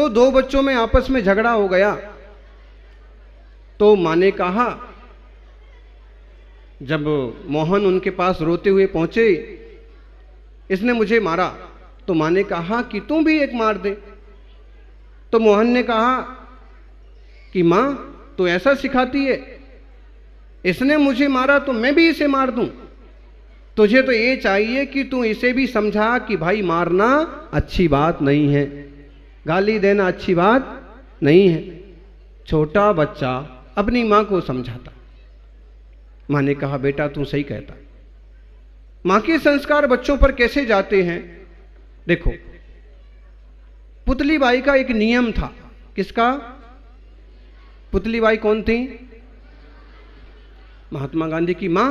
दो बच्चों में आपस में झगड़ा हो गया। तो माँ ने कहा, जब मोहन उनके पास रोते हुए पहुंचे, इसने मुझे मारा, तो माँ ने कहा कि तुम भी एक मार दे। तो मोहन ने कहा कि माँ तू ऐसा सिखाती है, इसने मुझे मारा तो मैं भी इसे मार दूं। तुझे तो ये चाहिए कि तू इसे भी समझा कि भाई मारना अच्छी बात नहीं है, गाली देना अच्छी बात नहीं है। छोटा बच्चा अपनी माँ को समझाता। माँ ने कहा बेटा तू सही कहता। माँ के संस्कार बच्चों पर कैसे जाते हैं? देखो, पुतलीबाई का एक नियम था। किसका? पुतलीबाई कौन थी? महात्मा गांधी की माँ।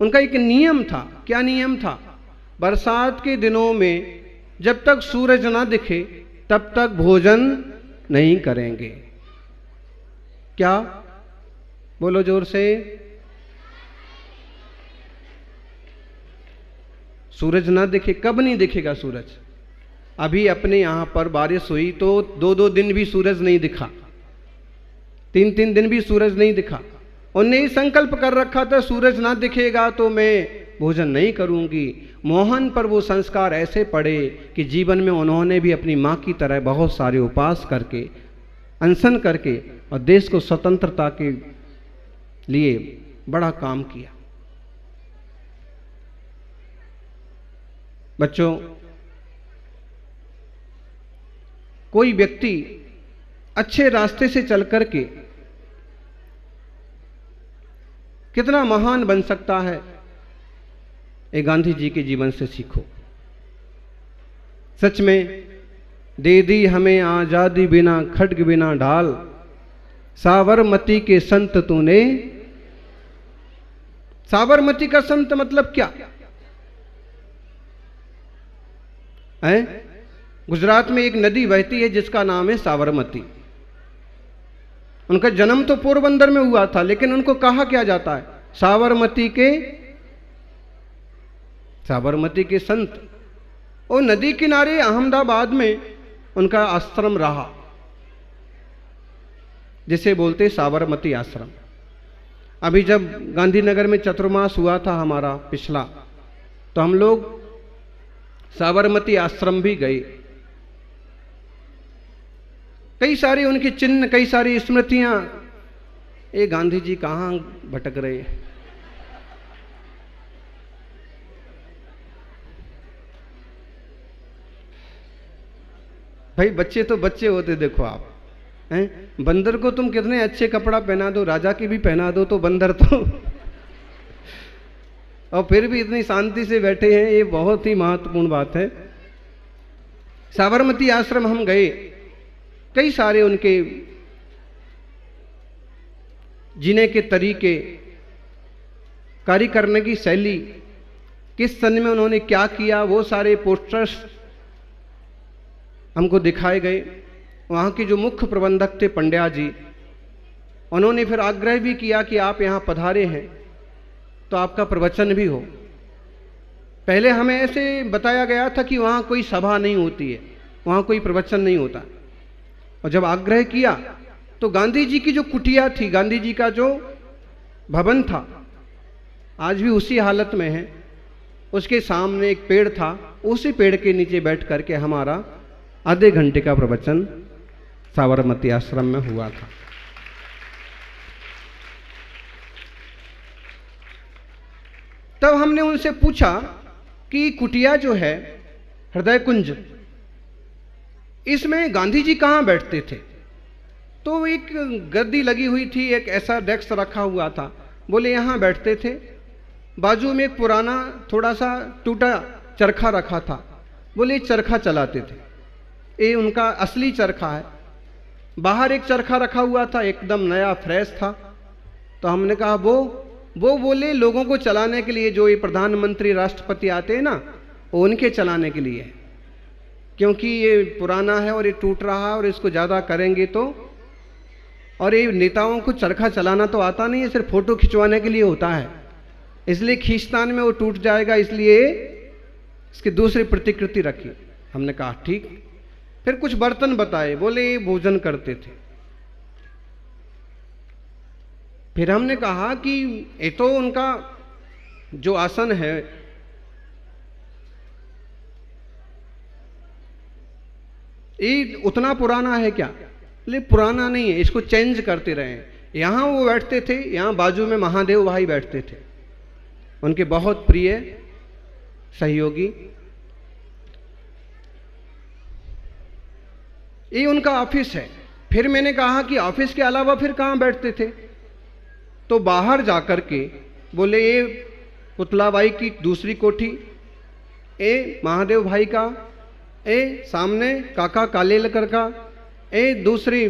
उनका एक नियम था। क्या नियम था? बरसात के दिनों में जब तक सूरज ना दिखे तब तक भोजन नहीं करेंगे। क्या? बोलो जोर से। सूरज ना दिखे। कब नहीं दिखेगा सूरज? अभी अपने यहां पर बारिश हुई तो 2-2 दिन भी सूरज नहीं दिखा, 3-3 दिन भी सूरज नहीं दिखा। उन्होंने ही संकल्प कर रखा था सूरज ना दिखेगा तो मैं भोजन नहीं करूंगी। मोहन पर वो संस्कार ऐसे पड़े कि जीवन में उन्होंने भी अपनी माँ की तरह बहुत सारे उपवास करके, अनशन करके और देश को स्वतंत्रता के लिए बड़ा काम किया। बच्चों, कोई व्यक्ति अच्छे रास्ते से चल करके कितना महान बन सकता है, ये गांधी जी के जीवन से सीखो। सच में दे दी हमें आजादी बिना खड्ग बिना ढाल, साबरमती के संत तूने। साबरमती का संत मतलब क्या है? गुजरात में एक नदी बहती है जिसका नाम है साबरमती। उनका जन्म तो पोरबंदर में हुआ था, लेकिन उनको कहा क्या जाता है? साबरमती के संत। और नदी किनारे अहमदाबाद में उनका आश्रम रहा, जिसे बोलते साबरमती आश्रम। अभी जब गांधीनगर में चतुर्मास हुआ था हमारा पिछला, तो हम लोग साबरमती आश्रम भी गए। कई सारे उनके चिन्ह, कई सारी स्मृतियां। ये गांधी जी कहां भटक रहे? भाई बच्चे तो बच्चे होते। देखो आप हैं, बंदर को तुम कितने अच्छे कपड़ा पहना दो, राजा की भी पहना दो, तो बंदर तो और फिर भी इतनी शांति से बैठे हैं। ये बहुत ही महत्वपूर्ण बात है। साबरमती आश्रम हम गए। कई सारे उनके जीने के तरीके, कार्य करने की शैली, किस सन में उन्होंने क्या किया, वो सारे पोस्टर्स हमको दिखाए गए। वहाँ के जो मुख्य प्रबंधक थे पंड्या जी, उन्होंने फिर आग्रह भी किया कि आप यहाँ पधारे हैं तो आपका प्रवचन भी हो। पहले हमें ऐसे बताया गया था कि वहाँ कोई सभा नहीं होती है, वहाँ कोई प्रवचन नहीं होता। और जब आग्रह किया तो गांधी जी की जो कुटिया थी, गांधी जी का जो भवन था, आज भी उसी हालत में है। उसके सामने एक पेड़ था, उसी पेड़ के नीचे बैठ करके हमारा आधे घंटे का प्रवचन साबरमती आश्रम में हुआ था। तब हमने उनसे पूछा कि कुटिया जो है हृदय कुंज, इसमें गांधी जी कहाँ बैठते थे? तो एक गद्दी लगी हुई थी, एक ऐसा डेस्क रखा हुआ था। बोले यहाँ बैठते थे। बाजू में एक पुराना थोड़ा सा टूटा चरखा रखा था। बोले चरखा चलाते थे, ये उनका असली चरखा है। बाहर एक चरखा रखा हुआ था, एकदम नया फ्रेश था। तो हमने कहा वो बोले लोगों को चलाने के लिए, जो ये प्रधानमंत्री राष्ट्रपति आते हैं ना, वो उनके चलाने के लिए है, क्योंकि ये पुराना है और ये टूट रहा है और इसको ज़्यादा करेंगे तो। और ये नेताओं को चरखा चलाना तो आता नहीं है, सिर्फ फोटो खिंचवाने के लिए होता है, इसलिए खींचतान में वो टूट जाएगा, इसलिए इसकी दूसरी प्रतिकृति रखी। हमने कहा ठीक। फिर कुछ बर्तन बताए, बोले ये भोजन करते थे। फिर हमने कहा कि ये तो उनका जो आसन है ये उतना पुराना है क्या? बोले पुराना नहीं है, इसको चेंज करते रहे। यहां वो बैठते थे, यहां बाजू में महादेव भाई बैठते थे, उनके बहुत प्रिय सहयोगी। ये उनका ऑफिस है। फिर मैंने कहा कि ऑफिस के अलावा फिर कहां बैठते थे? तो बाहर जाकर के बोले ये पुतलाबाई की दूसरी कोठी, ए महादेव भाई का, ए सामने काका कालेलकर का, ए दूसरी,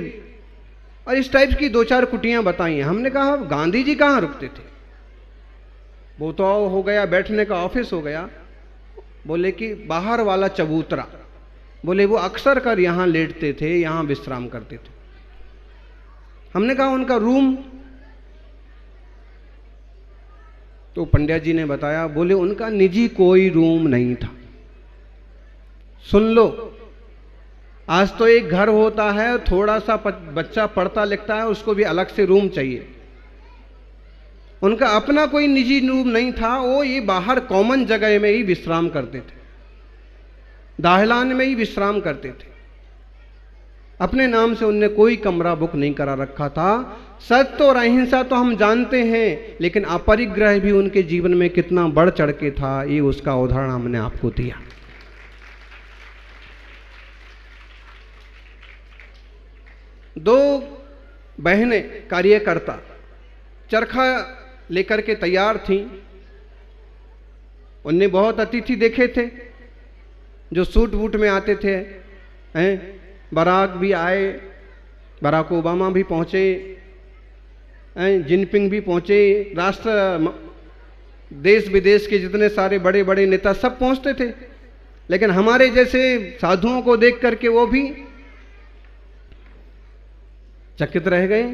और इस टाइप की दो चार कुटियां बताई। हमने कहा गांधी जी कहाँ रुकते थे? वो तो हो गया बैठने का ऑफिस हो गया। बोले कि बाहर वाला चबूतरा, बोले वो अक्सर कर यहां लेटते थे, यहां विश्राम करते थे। हमने कहा उनका रूम? तो पंड्या जी ने बताया, बोले उनका निजी कोई रूम नहीं था। सुन लो, आज तो एक घर होता है, थोड़ा सा बच्चा पढ़ता लिखता है उसको भी अलग से रूम चाहिए। उनका अपना कोई निजी रूम नहीं था, वो ये बाहर कॉमन जगह में ही विश्राम करते थे, दाहलान में ही विश्राम करते थे। अपने नाम से उनने कोई कमरा बुक नहीं करा रखा था। सत्य और अहिंसा तो हम जानते हैं, लेकिन अपरिग्रह भी उनके जीवन में कितना बढ़ चढ़ के था, ये उसका उदाहरण हमने आपको दिया। दो बहनें कार्यकर्ता चरखा लेकर के तैयार थीं। उनने बहुत अतिथि देखे थे जो सूट वूट में आते थे, हैं? बराक भी आए, बराक ओबामा भी पहुंचे, जिनपिंग भी पहुंचे, राष्ट्र देश विदेश के जितने सारे बड़े बड़े नेता सब पहुंचते थे। लेकिन हमारे जैसे साधुओं को देख करके वो भी चकित रह गए,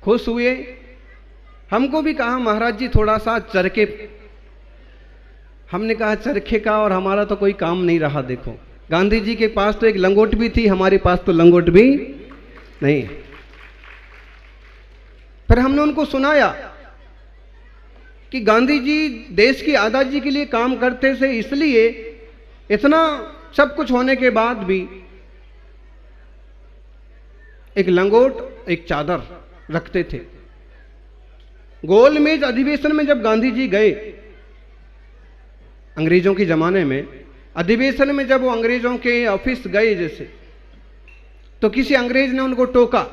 खुश हुए। हमको भी कहा महाराज जी थोड़ा सा चरखे। हमने कहा चरखे का और हमारा तो कोई काम नहीं रहा। देखो गांधी जी के पास तो एक लंगोट भी थी, हमारे पास तो लंगोट भी नहीं। फिर हमने उनको सुनाया कि गांधी जी देश की आज़ादी के लिए काम करते थे, इसलिए इतना सब कुछ होने के बाद भी एक लंगोट एक चादर रखते थे। गोलमेज अधिवेशन में जब गांधी जी गए, अंग्रेजों के जमाने में अधिवेशन में जब वो अंग्रेजों के ऑफिस गए जैसे, तो किसी अंग्रेज ने उनको टोका,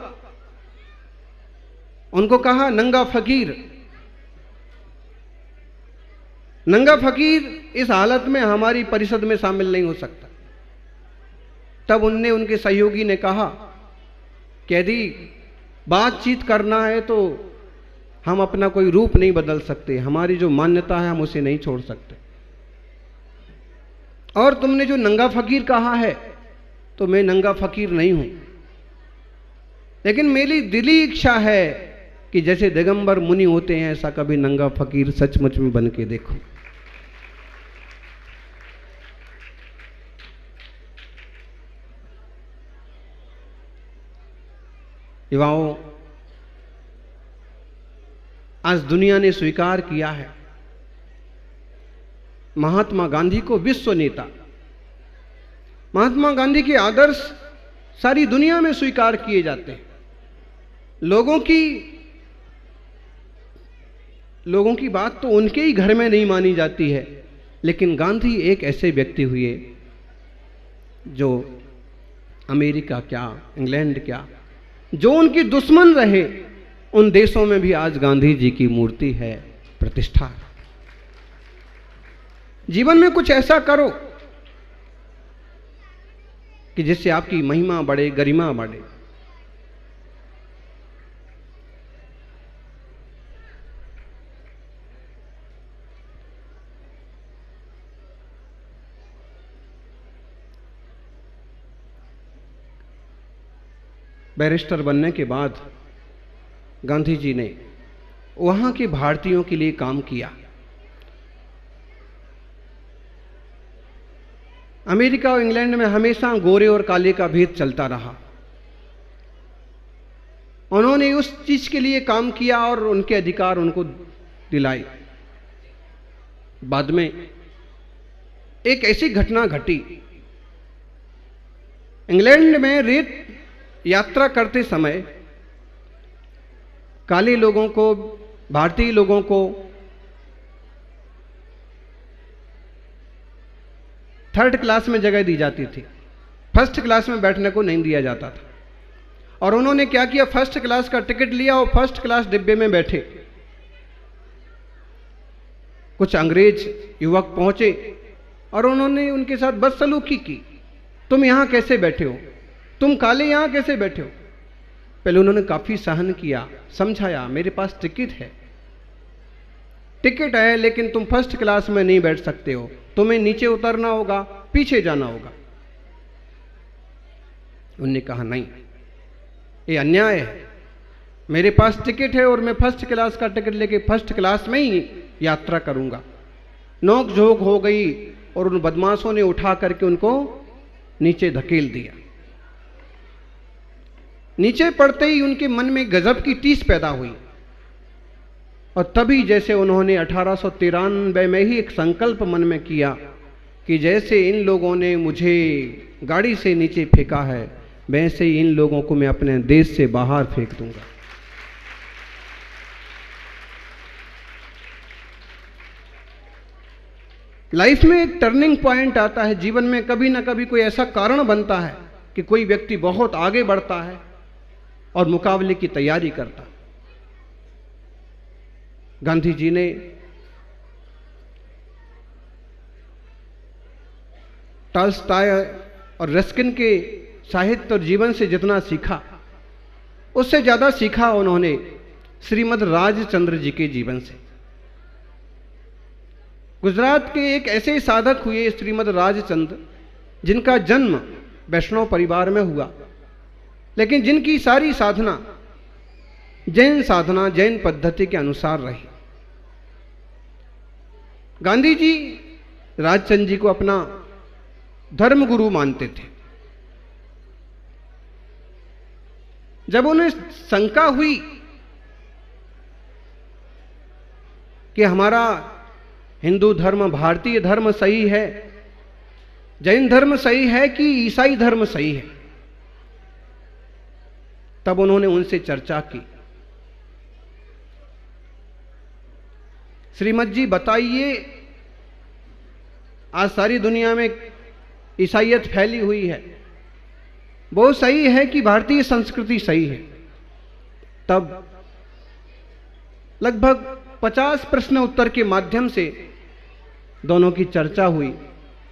उनको कहा नंगा फकीर। नंगा फकीर इस हालत में हमारी परिषद में शामिल नहीं हो सकता। तब उनने उनके सहयोगी ने कहा कि यदि बातचीत करना है तो हम अपना कोई रूप नहीं बदल सकते, हमारी जो मान्यता है हम उसे नहीं छोड़ सकते। और तुमने जो नंगा फकीर कहा है तो मैं नंगा फकीर नहीं हूं, लेकिन मेरी दिली इच्छा है कि जैसे दिगंबर मुनि होते हैं ऐसा कभी नंगा फकीर सचमुच में बन के देखो। युवाओं, आज दुनिया ने स्वीकार किया है महात्मा गांधी को विश्व नेता। महात्मा गांधी के आदर्श सारी दुनिया में स्वीकार किए जाते हैं। लोगों की बात तो उनके ही घर में नहीं मानी जाती है, लेकिन गांधी एक ऐसे व्यक्ति हुए जो अमेरिका क्या, इंग्लैंड क्या, जो उनके दुश्मन रहे, उन देशों में भी आज गांधी जी की मूर्ति है, प्रतिष्ठा है। जीवन में कुछ ऐसा करो कि जिससे आपकी महिमा बढ़े, गरिमा बढ़े। बैरिस्टर बनने के बाद गांधी जी ने वहां के भारतीयों के लिए काम किया। अमेरिका और इंग्लैंड में हमेशा गोरे और काले का भेद चलता रहा। उन्होंने उस चीज के लिए काम किया और उनके अधिकार उनको दिलाए। बाद में एक ऐसी घटना घटी, इंग्लैंड में रेत यात्रा करते समय काले लोगों को, भारतीय लोगों को थर्ड क्लास में जगह दी जाती थी, फर्स्ट क्लास में बैठने को नहीं दिया जाता था। और उन्होंने क्या किया, फर्स्ट क्लास का टिकट लिया और फर्स्ट क्लास डिब्बे में बैठे। कुछ अंग्रेज युवक पहुंचे और उन्होंने उनके साथ बदसलूकी की। तुम यहां कैसे बैठे हो, तुम काले यहां कैसे बैठे हो। पहले उन्होंने काफी सहन किया, समझाया मेरे पास टिकट है लेकिन तुम फर्स्ट क्लास में नहीं बैठ सकते हो, तुम्हें नीचे उतरना होगा, पीछे जाना होगा। उन्होंने कहा नहीं, ये अन्याय है, मेरे पास टिकट है और मैं फर्स्ट क्लास का टिकट लेके फर्स्ट क्लास में ही यात्रा करूंगा। नोक झोंक हो गई और उन बदमाशों ने उठा करके उनको नीचे धकेल दिया। नीचे पड़ते ही उनके मन में गजब की टीस पैदा हुई और तभी जैसे उन्होंने 1893 में ही एक संकल्प मन में किया कि जैसे इन लोगों ने मुझे गाड़ी से नीचे फेंका है, वैसे ही इन लोगों को मैं अपने देश से बाहर फेंक दूंगा। लाइफ में एक टर्निंग पॉइंट आता है, जीवन में कभी ना कभी कोई ऐसा कारण बनता है कि कोई व्यक्ति बहुत आगे बढ़ता है और मुकाबले की तैयारी करता है। गांधी जी ने टॉल्स्टॉय और रस्किन के साहित्य और जीवन से जितना सीखा, उससे ज्यादा सीखा उन्होंने श्रीमद् राजचंद्र जी के जीवन से। गुजरात के एक ऐसे साधक हुए श्रीमद् राजचंद्र, जिनका जन्म वैष्णव परिवार में हुआ, लेकिन जिनकी सारी साधना जैन पद्धति के अनुसार रही। गांधी जी राजचंद्र जी को अपना धर्म गुरु मानते थे। जब उन्हें शंका हुई कि हमारा हिंदू धर्म, भारतीय धर्म सही है, जैन धर्म सही है कि ईसाई धर्म सही है, तब उन्होंने उनसे चर्चा की। श्रीमद जी बताइए, आज सारी दुनिया में ईसाइयत फैली हुई है, वो सही है कि भारतीय संस्कृति सही है? तब लगभग 50 प्रश्न उत्तर के माध्यम से दोनों की चर्चा हुई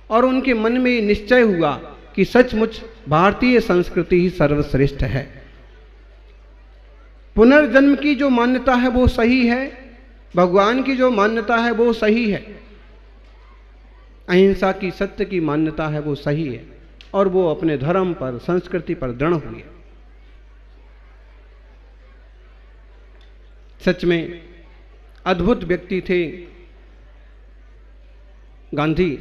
और उनके मन में निश्चय हुआ कि सचमुच भारतीय संस्कृति ही सर्वश्रेष्ठ है। पुनर्जन्म की जो मान्यता है वो सही है, भगवान की जो मान्यता है वो सही है, अहिंसा की, सत्य की मान्यता है वो सही है, और वो अपने धर्म पर, संस्कृति पर दृढ़ हुए। सच में अद्भुत व्यक्ति थे गांधी।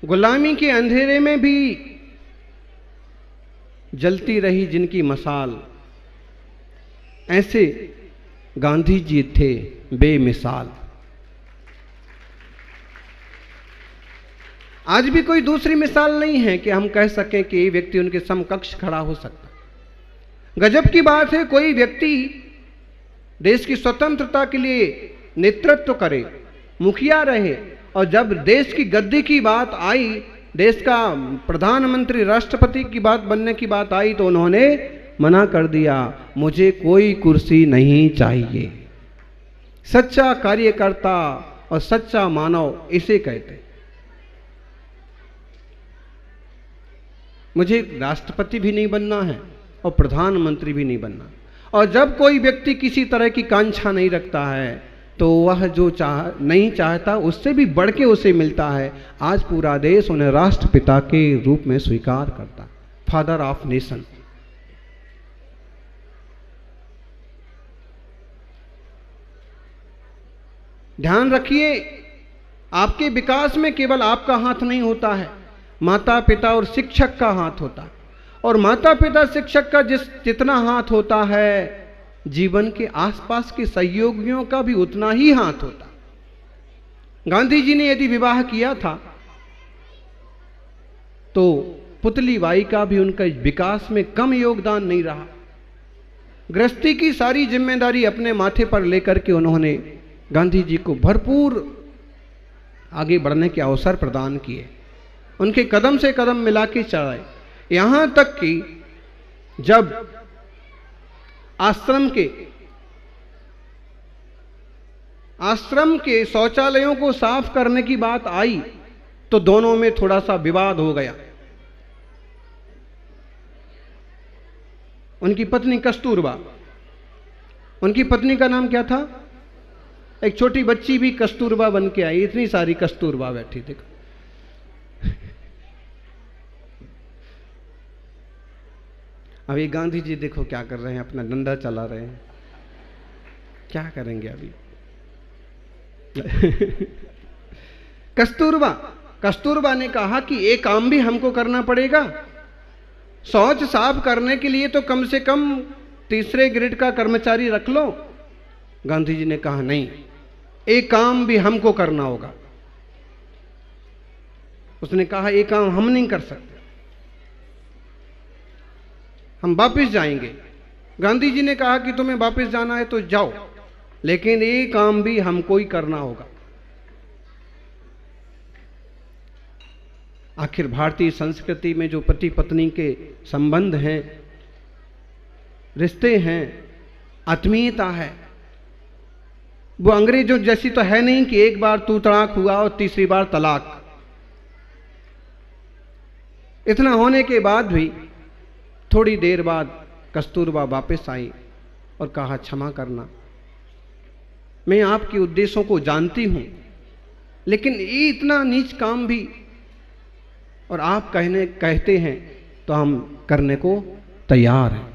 गुलामी के अंधेरे में भी जलती रही जिनकी मशाल, ऐसे गांधी जी थे बेमिसाल। आज भी कोई दूसरी मिसाल नहीं है कि हम कह सकें कि ये व्यक्ति उनके समकक्ष खड़ा हो सकता। गजब की बात है, कोई व्यक्ति देश की स्वतंत्रता के लिए नेतृत्व करे, मुखिया रहे, और जब देश की गद्दी की बात आई, देश का प्रधानमंत्री, राष्ट्रपति की बात बनने की बात आई, तो उन्होंने मना कर दिया, मुझे कोई कुर्सी नहीं चाहिए। सच्चा कार्यकर्ता और सच्चा मानव इसे कहते। मुझे राष्ट्रपति भी नहीं बनना है और प्रधानमंत्री भी नहीं बनना। और जब कोई व्यक्ति किसी तरह की कांक्षा नहीं रखता है, तो वह जो नहीं चाहता उससे भी बढ़ के उसे मिलता है। आज पूरा देश उन्हें राष्ट्रपिता के रूप में स्वीकार करता, फादर ऑफ नेशन। ध्यान रखिए, आपके विकास में केवल आपका हाथ नहीं होता है, माता पिता और शिक्षक का हाथ होता है। और माता पिता शिक्षक का जितना हाथ होता है, जीवन के आसपास के सहयोगियों का भी उतना ही हाथ होता। गांधी जी ने यदि विवाह किया था तो पुतली बाई का भी उनका विकास में कम योगदान नहीं रहा। गृहस्थी की सारी जिम्मेदारी अपने माथे पर लेकर के उन्होंने गांधी जी को भरपूर आगे बढ़ने के अवसर प्रदान किए, उनके कदम से कदम मिला के चलाए। यहां तक कि जब आश्रम के शौचालयों को साफ करने की बात आई तो दोनों में थोड़ा सा विवाद हो गया। उनकी पत्नी कस्तूरबा, उनकी पत्नी का नाम क्या था? एक छोटी बच्ची भी कस्तूरबा बन के आई, इतनी सारी कस्तूरबा बैठी। देखो अभी गांधी जी देखो क्या कर रहे हैं, अपना डंडा चला रहे हैं, क्या करेंगे अभी? कस्तूरबा ने कहा कि एक काम भी हमको करना पड़ेगा, शौच साफ करने के लिए तो कम से कम तीसरे ग्रेड का कर्मचारी रख लो। गांधी जी ने कहा नहीं, एक काम भी हमको करना होगा। उसने कहा एक काम हम नहीं कर सकते, हम वापस जाएंगे। गांधी जी ने कहा कि तुम्हें वापस जाना है तो जाओ, लेकिन ये काम भी हमको ही करना होगा। आखिर भारतीय संस्कृति में जो पति पत्नी के संबंध हैं, रिश्ते हैं, आत्मीयता है, वो अंग्रेजों जैसी तो है नहीं कि एक बार तू तलाक हुआ और तीसरी बार तलाक। इतना होने के बाद भी थोड़ी देर बाद कस्तूरबा वापस आई और कहा क्षमा करना, मैं आपके उद्देश्यों को जानती हूं, लेकिन ये इतना नीच काम भी और आप कहते हैं तो हम करने को तैयार हैं।